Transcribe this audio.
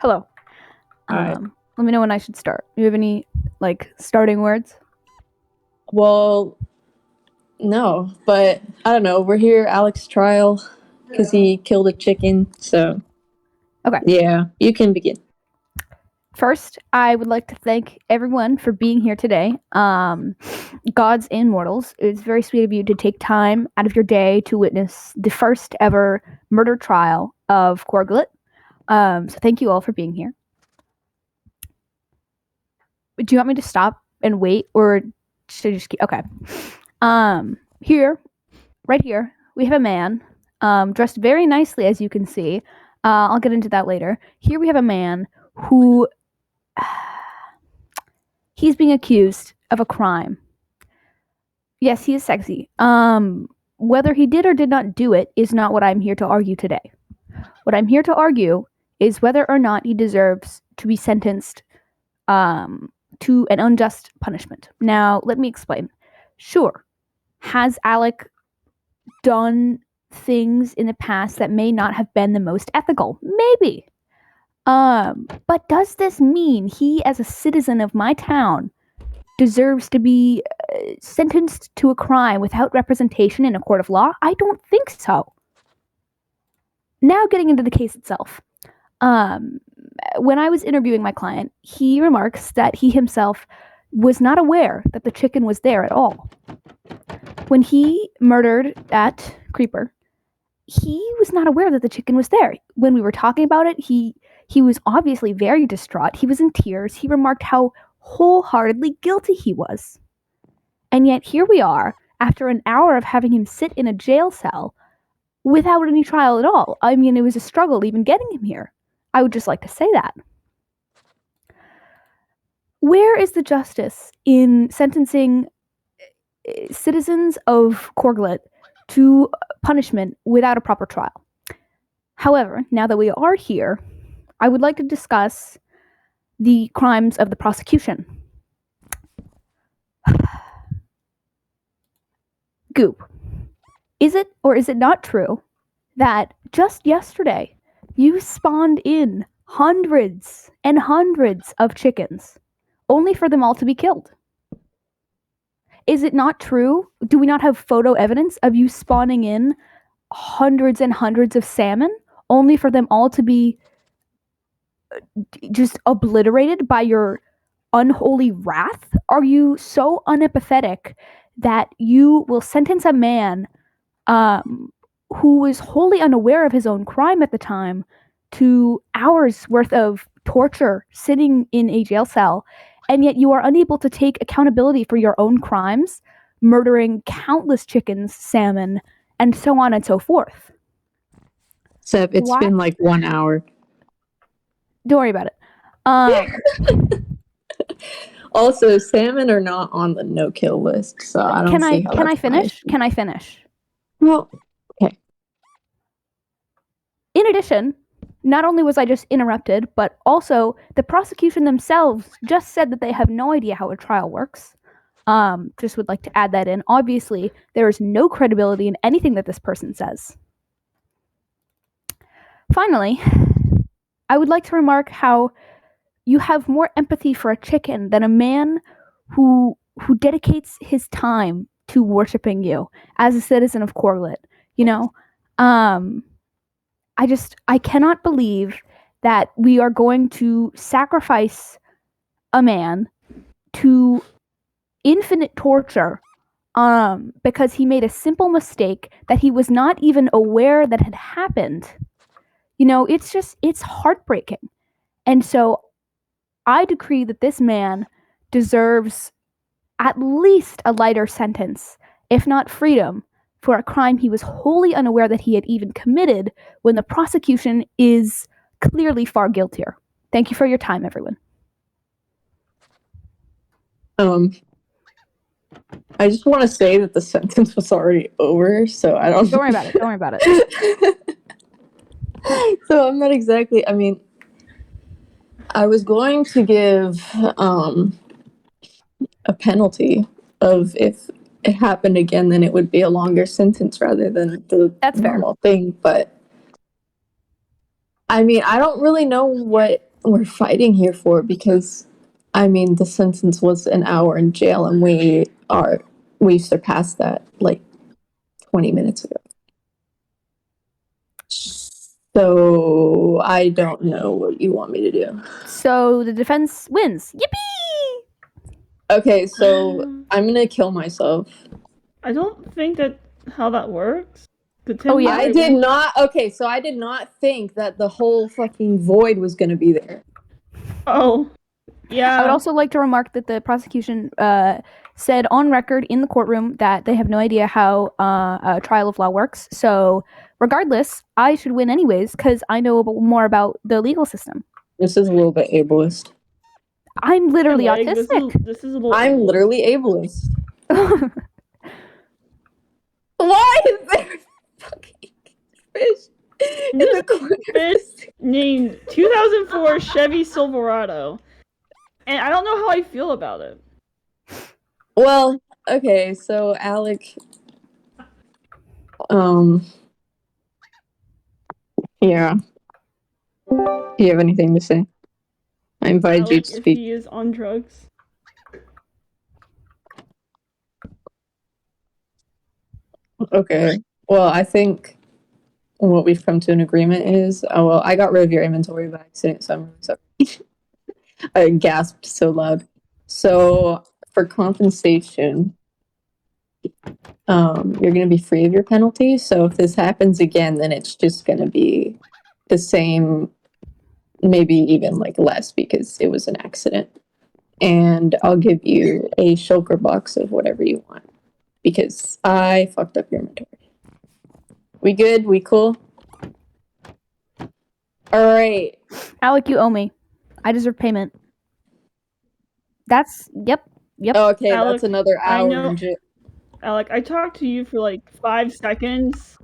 Hello. Alright. Let me know when I should start. Do you have any, starting words? Well, no, but I don't know. We're here, Alex's trial, because he killed a chicken. So, Okay. yeah, you can begin. First, I would like to thank everyone for being here today. Gods and mortals, it's very sweet of you to take time out of your day to witness the first ever murder trial of Corglet. So thank you all for being here. Do you want me to stop and wait, or should I just keep? Okay. Right here, we have a man dressed very nicely, as you can see. I'll get into that later. Here we have a man who he's being accused of a crime. Yes, he is sexy. Whether he did or did not do it is not what I'm here to argue today. What I'm here to argue is whether or not he deserves to be sentenced to an unjust punishment. Now, let me explain. Sure, has Alec done things in the past that may not have been the most ethical? Maybe. But does this mean he, as a citizen of my town, deserves to be sentenced to a crime without representation in a court of law? I don't think so. Now getting into the case itself. When I was interviewing my client, he remarks that he himself was not aware that the chicken was there at all. When he murdered that creeper, he was not aware that the chicken was there. When we were talking about it, he was obviously very distraught. He was in tears. He remarked how wholeheartedly guilty he was. And yet here we are, after an hour of having him sit in a jail cell without any trial at all. I mean, it was a struggle even getting him here. I would just like to say that. Where is the justice in sentencing citizens of Corglet to punishment without a proper trial? However, now that we are here, I would like to discuss the crimes of the prosecution. Goop, is it or is it not true that just yesterday you spawned in hundreds and hundreds of chickens only for them all to be killed? Is it not true? Do we not have photo evidence of you spawning in hundreds and hundreds of salmon only for them all to be just obliterated by your unholy wrath? Are you so unempathetic that you will sentence a man who was wholly unaware of his own crime at the time to hours worth of torture sitting in a jail cell, and yet you are unable to take accountability for your own crimes, murdering countless chickens, salmon, and so on and so forth? Seb, it's been like 1 hour. Don't worry about it. Also, salmon are not on the no-kill list, so I don't see how Can I finish? Can I finish? Well, okay. In addition, not only was I just interrupted, but also the prosecution themselves just said that they have no idea how a trial works. Just would like to add that in. Obviously, there is no credibility in anything that this person says. Finally, I would like to remark how you have more empathy for a chicken than a man who dedicates his time to worshiping you as a citizen of Corglet. You know, I cannot believe that we are going to sacrifice a man to infinite torture because he made a simple mistake that he was not even aware that had happened. You know, it's heartbreaking. And so I decree that this man deserves at least a lighter sentence, if not freedom, for a crime he was wholly unaware that he had even committed when the prosecution is clearly far guiltier. Thank you for your time, everyone. I just want to say that the sentence was already over, so I don't... Don't worry about it. Don't worry about it. So I'm not exactly... I mean, I was going to give a penalty of if it happened again, then it would be a longer sentence rather than the That's normal thing. But I mean, I don't really know what we're fighting here for, because I mean the sentence was an hour in jail, and we surpassed that like 20 minutes ago. So I don't know what you want me to do. So the defense wins. Yippee! Okay, so I'm gonna kill myself. I don't think that how that works. Oh, yeah? I did not. Okay, so I did not think that the whole fucking void was gonna be there. Oh, yeah. I would also like to remark that the prosecution said on record in the courtroom that they have no idea how a trial of law works. So, regardless, I should win anyways because I know more about the legal system. This is a little bit ableist. I'm literally Like, autistic. This is a little. I'm ableist. literally ableist. Why is there a fucking fish in the corner? Fish named 2004 Chevy Silverado, and I don't know how I feel about it. Well, okay, so Alec, yeah. Do you have anything to say? I invited you Alec, to if speak. he is on drugs. Okay. Well, I think what we've come to an agreement is, well, I got rid of your inventory by accident, so I'm really sorry. I gasped so loud. So for compensation, you're gonna be free of your penalty. So if this happens again, then it's just gonna be the same, maybe even like less because it was an accident. And I'll give you a shulker box of whatever you want because I fucked up your inventory. We good? We cool? All right. Alec, you owe me. I deserve payment. Yep. Okay, Alec, that's another I hour know- in jail. Alec, I talked to you for like 5 seconds.